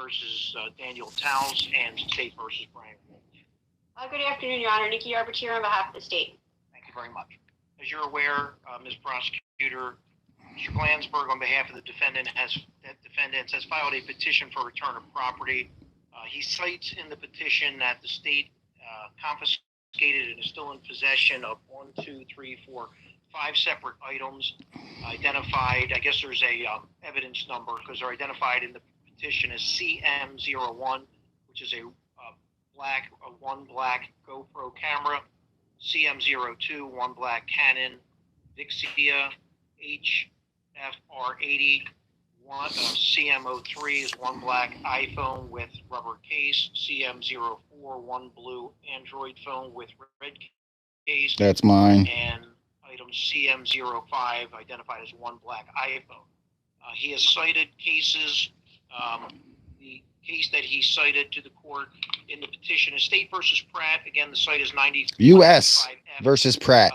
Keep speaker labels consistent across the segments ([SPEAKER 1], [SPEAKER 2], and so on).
[SPEAKER 1] versus Daniel Towns and State versus Brian.
[SPEAKER 2] Good afternoon, Your Honor. Nikki Arbiter on behalf of the state.
[SPEAKER 1] Thank you very much. As you're aware, Ms. Prosecutor, Mr. Glansberg, on behalf of the defendants, has filed a petition for return of property. He cites in the petition that the state confiscated and is still in possession of 5 separate items identified. I guess there's a evidence number because they're identified in the petition as CM01, which is one black GoPro camera, CM02, one black Canon Vixia HFR80, CM03 is one black iPhone with rubber case, CM04 one blue Android phone with red case.
[SPEAKER 3] That's mine.
[SPEAKER 1] And item CM05 identified as one black iPhone. He has cited cases. The case that he cited to the court in the petition is State versus Pratt. Again, the site is 90
[SPEAKER 3] U.S. versus Pratt.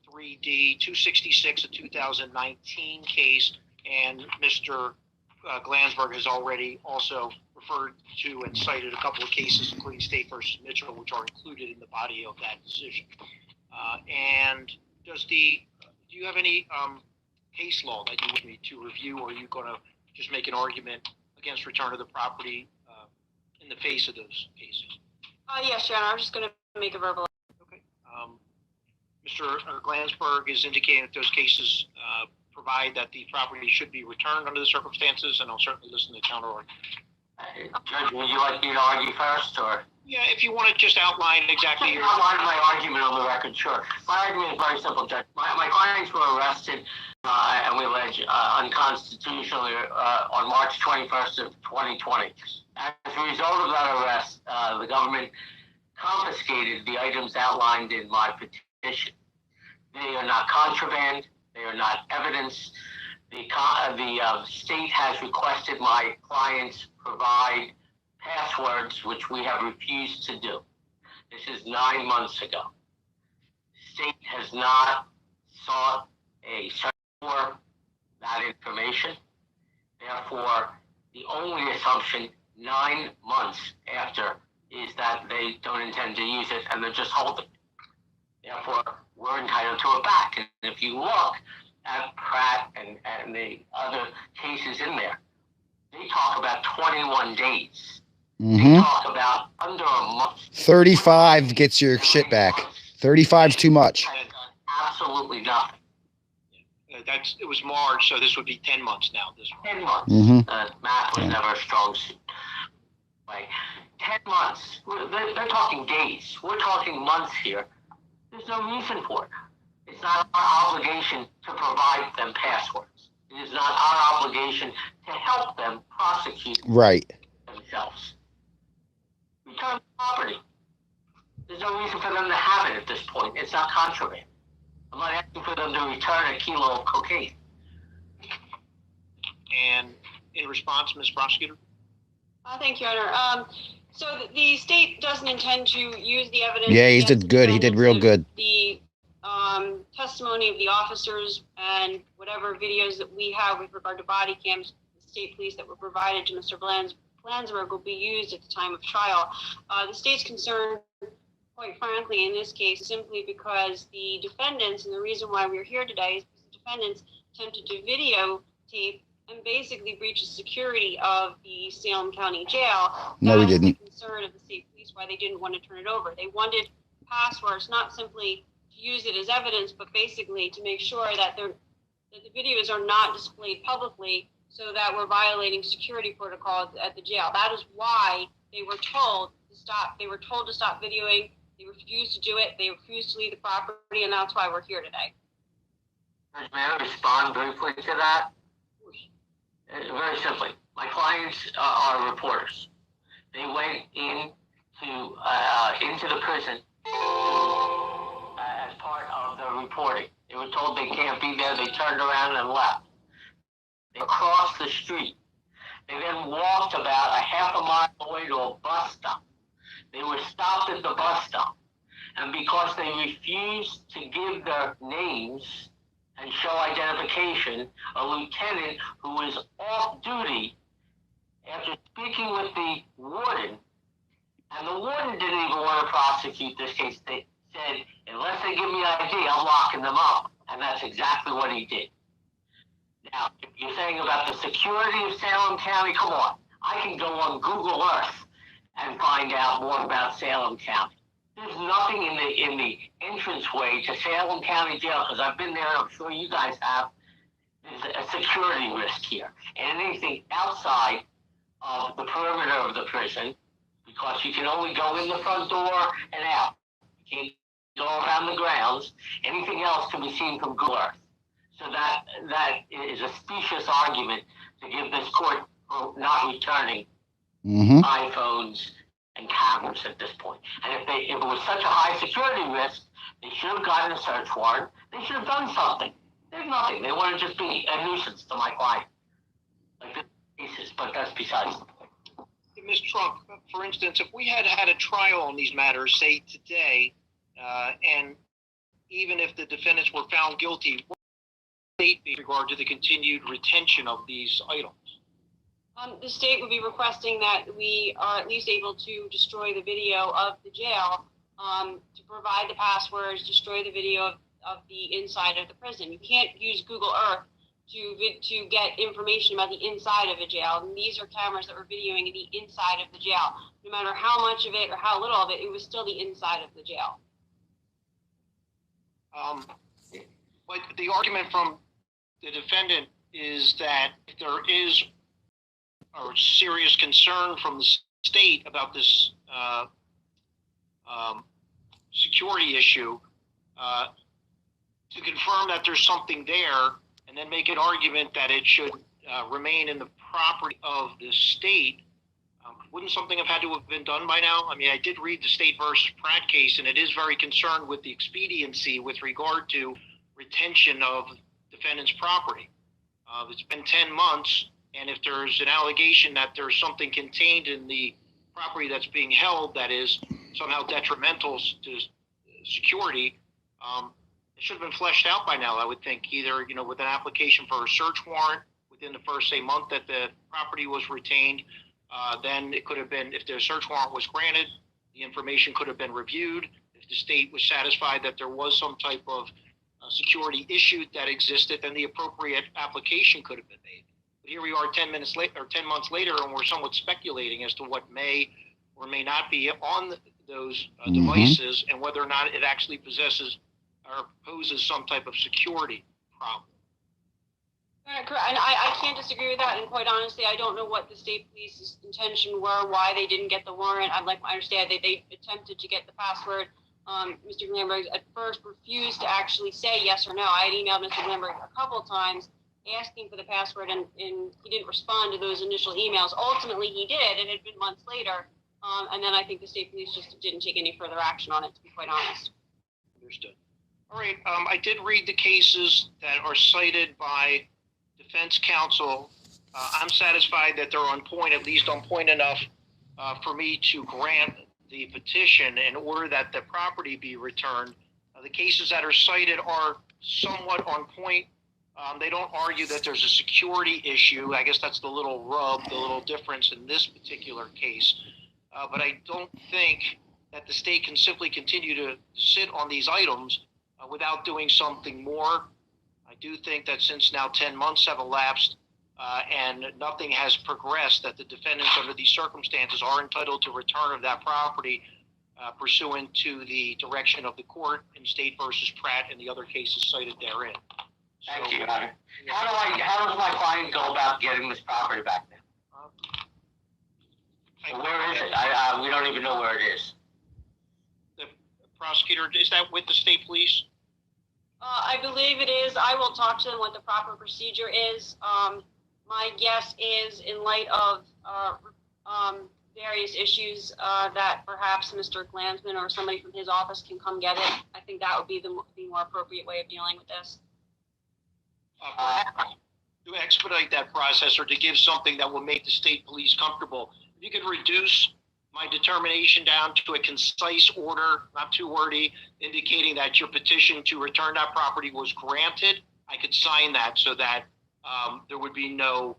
[SPEAKER 1] 3D 266, a 2019 case, and Mr. Glansberg has already also referred to and cited a couple of cases, including State versus Mitchell, which are included in the body of that decision. And do you have any case law that you want me to review, or are you going to just make an argument against return of the property in the face of those cases?
[SPEAKER 2] Yes, Your Honor. I'm just going to make a verbal.
[SPEAKER 1] Okay. Mr. Glansberg is indicating that those cases provide that the property should be returned under the circumstances, and I'll certainly listen to counter argument.
[SPEAKER 4] Judge, would you like me to argue first, or?
[SPEAKER 1] Yeah, if you want to just outline exactly your...
[SPEAKER 4] Outline my argument on the record, sure. My argument is very simple, Judge. My clients were arrested, and we allege unconstitutionally on March 21st of 2020. As a result of that arrest, the government confiscated the items outlined in my petition. They are not contraband. They are not evidence. The state has requested my clients provide passwords, which we have refused to do. This is 9 months ago. The state has not sought a search for that information. Therefore, the only assumption 9 months after is that they don't intend to use it and they're just holding it. Therefore, we're entitled to it back. And if you look at Pratt and the other cases in there, they talk about 21 days. They talk about under a month.
[SPEAKER 3] 35 gets your shit back. 35's too much.
[SPEAKER 4] Absolutely nothing.
[SPEAKER 1] It was March, so this would be 10 months now.
[SPEAKER 4] 10 months. Math was never a strong suit. Right? 10 months. They're talking days. We're talking months here. There's no reason for it. It's not our obligation to provide them passwords. It is not our obligation to help them prosecute themselves. Return the property. There's no reason for them to have it at this point. It's not contraband. I'm not asking for them to return a kilo of cocaine.
[SPEAKER 1] And in response, Ms. Prosecutor?
[SPEAKER 2] Thank you, Your Honor. So the state doesn't intend to use the evidence.
[SPEAKER 3] Yeah, he did good. He did real good.
[SPEAKER 2] The testimony of the officers and whatever videos that we have with regard to body cams, the state police that were provided to Mr. Glansberg will be used at the time of trial. The state's concerned, quite frankly, in this case, simply because the defendants, and the reason why we're here today is because the defendants attempted to videotape and basically breach the security of the Salem County Jail.
[SPEAKER 3] No, we didn't.
[SPEAKER 2] The concern of the state police why they didn't want to turn it over. They wanted passwords, not simply to use it as evidence, but basically to make sure that the videos are not displayed publicly, so that we're violating security protocols at the jail. That is why they were told to stop. They were told to stop videoing. They refused to do it. They refused to leave the property, and that's why we're here today.
[SPEAKER 4] May I respond briefly to that? Very simply, my clients are reporters. They went into the prison as part of the reporting. They were told they can't be there. They turned around and left. They crossed the street. They then walked about a half a mile away to a bus stop. They were stopped at the bus stop. And because they refused to give their names and show identification, a lieutenant who was off duty after speaking with the warden, and the warden didn't even want to prosecute this case. They said, unless they give me ID, I'm locking them up. And that's exactly what he did. Now, if you're saying about the security of Salem County, come on. I can go on Google Earth and find out more about Salem County. There's nothing in the entranceway to Salem County Jail, because I've been there, and I'm sure you guys have. There's a security risk here. And anything outside of the perimeter of the prison, because you can only go in the front door and out. You can't go around the grounds. Anything else can be seen from Google Earth. So that is a specious argument to give this court for not returning iPhones and cameras at this point. And if it was such a high security risk, they should have gotten a search warrant. They should have done something. There's nothing. They want to just be a nuisance to my client. Like this cases, but that's besides the point.
[SPEAKER 1] Ms. Trump, for instance, if we had had a trial on these matters, say today, and even if the defendants were found guilty, what would the state be in regard to the continued retention of these items?
[SPEAKER 2] The state would be requesting that we are at least able to destroy the video of the jail, to provide the passwords, destroy the video of the inside of the prison. You can't use Google Earth to get information about the inside of a jail. And these are cameras that were videoing the inside of the jail. No matter how much of it or how little of it, it was still the inside of the jail.
[SPEAKER 1] But the argument from the defendant is that if there is a serious concern from the state about this security issue, to confirm that there's something there, and then make an argument that it should remain in the property of the state, wouldn't something have had to have been done by now? I mean, I did read the State versus Pratt case, and it is very concerned with the expediency with regard to retention of defendant's property. It's been 10 months, and if there's an allegation that there's something contained in the property that's being held that is somehow detrimental to security, it should have been fleshed out by now, I would think, either, with an application for a search warrant within the first, say, month that the property was retained. Then it could have been, if the search warrant was granted, the information could have been reviewed. If the state was satisfied that there was some type of security issue that existed, then the appropriate application could have been made. But here we are 10 months later, and we're somewhat speculating as to what may or may not be on those devices, and whether or not it actually possesses or poses some type of security problem.
[SPEAKER 2] Correct. And I can't disagree with that. And quite honestly, I don't know what the state police's intention were, why they didn't get the warrant. I'd like to understand that they attempted to get the password. Mr. Glamberg at first refused to actually say yes or no. I had emailed Mr. Glamberg a couple of times asking for the password, and he didn't respond to those initial emails. Ultimately, he did. It had been months later. And then I think the state police just didn't take any further action on it, to be quite honest.
[SPEAKER 1] Understood. All right. I did read the cases that are cited by defense counsel. I'm satisfied that they're on point, at least on point enough for me to grant the petition in order that the property be returned. The cases that are cited are somewhat on point. They don't argue that there's a security issue. I guess that's the little rub, the little difference in this particular case. But I don't think that the state can simply continue to sit on these items without doing something more. I do think that since now 10 months have elapsed and nothing has progressed, that the defendants under these circumstances are entitled to return of that property pursuant to the direction of the court in State versus Pratt and the other cases cited therein.
[SPEAKER 4] Thank you, Your Honor. How does my client go about getting this property back then? Where is it? We don't even know where it is.
[SPEAKER 1] The prosecutor, is that with the state police?
[SPEAKER 2] I believe it is. I will talk to them what the proper procedure is. My guess is, in light of various issues, that perhaps Mr. Glansman or somebody from his office can come get it. I think that would be the more appropriate way of dealing with this.
[SPEAKER 1] To expedite that process, or to give something that will make the state police comfortable, if you could reduce my determination down to a concise order, not too wordy, indicating that your petition to return that property was granted, I could sign that so that there would be no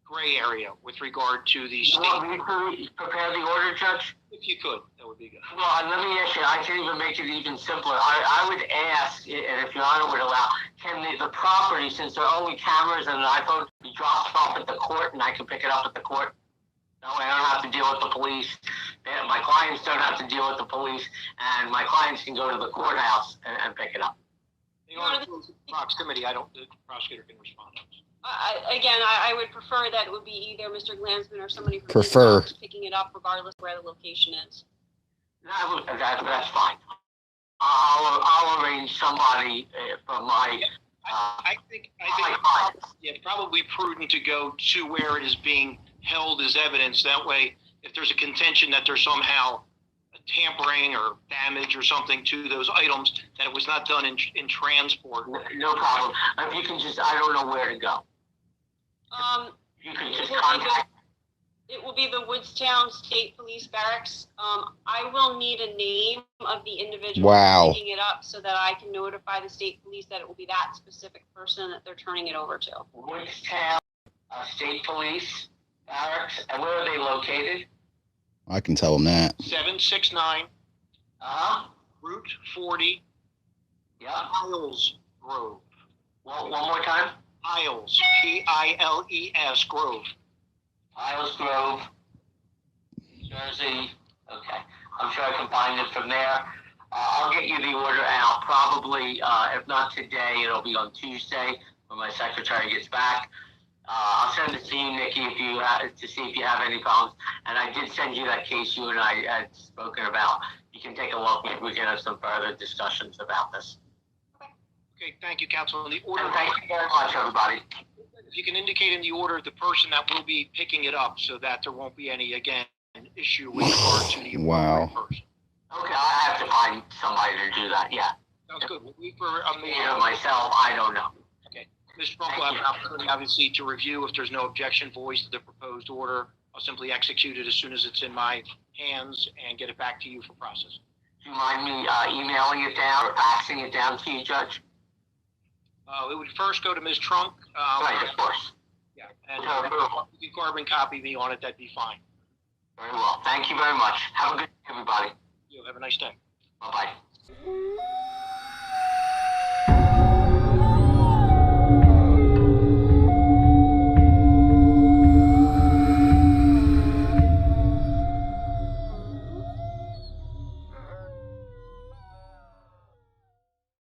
[SPEAKER 1] gray area with regard to the
[SPEAKER 4] You
[SPEAKER 1] state.
[SPEAKER 4] want me to prepare the order, Judge?
[SPEAKER 1] If you could, that would be good.
[SPEAKER 4] Well, let me ask you, I can even make it even simpler. I would ask, and if Your Honor would allow, can the property, since there are only cameras and an iPhone, be dropped off at the court and I can pick it up at the court? That way I don't have to deal with the police. My clients don't have to deal with the police, and my clients can go to the courthouse and pick it up.
[SPEAKER 1] The order of proximity, the prosecutor can respond on this.
[SPEAKER 2] I would prefer that it would be either Mr. Glansman or somebody from
[SPEAKER 3] Prefer.
[SPEAKER 2] his office picking it up, regardless of where the location is.
[SPEAKER 4] That's fine. I'll arrange somebody from my.
[SPEAKER 1] I think it's probably prudent to go to where it is being held as evidence. That way, if there's a contention that there's somehow a tampering or damage or something to those items, that it was not done in transport.
[SPEAKER 4] No problem. If you can just, I don't know where to go. You can just contact.
[SPEAKER 2] It will be the Woodstown State Police Barracks. I will need a name of the individual picking it up so that I can notify the state police that it will be that specific person that they're turning it over to.
[SPEAKER 4] Woodstown State Police Barracks, and where are they located?
[SPEAKER 3] I can tell them that.
[SPEAKER 1] 769 Route 40, Isles Grove.
[SPEAKER 4] Well, one more time.
[SPEAKER 1] Isles, Piles Grove.
[SPEAKER 4] Isles Grove, Jersey. Okay, I'm sure I can find it from there. I'll get you the order out probably, if not today, it'll be on Tuesday when my secretary gets back. I'll send it to you, Nikki, if you to see if you have any problems. And I did send you that case you and I had spoken about. You can take a look. Maybe we can have some further discussions about this.
[SPEAKER 1] Okay, thank you, Counsel. In the order,
[SPEAKER 4] and thank you very much, everybody.
[SPEAKER 1] If you can indicate in the order the person that will be picking it up, so that there won't be any issue with regard to the appropriate person.
[SPEAKER 4] Okay, I have to find somebody to do that. Yeah.
[SPEAKER 1] Sounds good. We'll wait for
[SPEAKER 4] myself. I don't know.
[SPEAKER 1] Mr. Trump will have an opportunity, obviously, to review. If there's no objection voiced to the proposed order, I'll simply execute it as soon as it's in my hands and get it back to you for processing.
[SPEAKER 4] Do you mind me emailing it down or faxing it down to you, Judge?
[SPEAKER 1] It would first go to Ms. Trunk.
[SPEAKER 4] Right, of course.
[SPEAKER 1] Yeah, and you can carbon copy me on it. That'd be fine.
[SPEAKER 4] Very well. Thank you very much. Have a good day, everybody.
[SPEAKER 1] You have a nice day.
[SPEAKER 4] Bye-bye.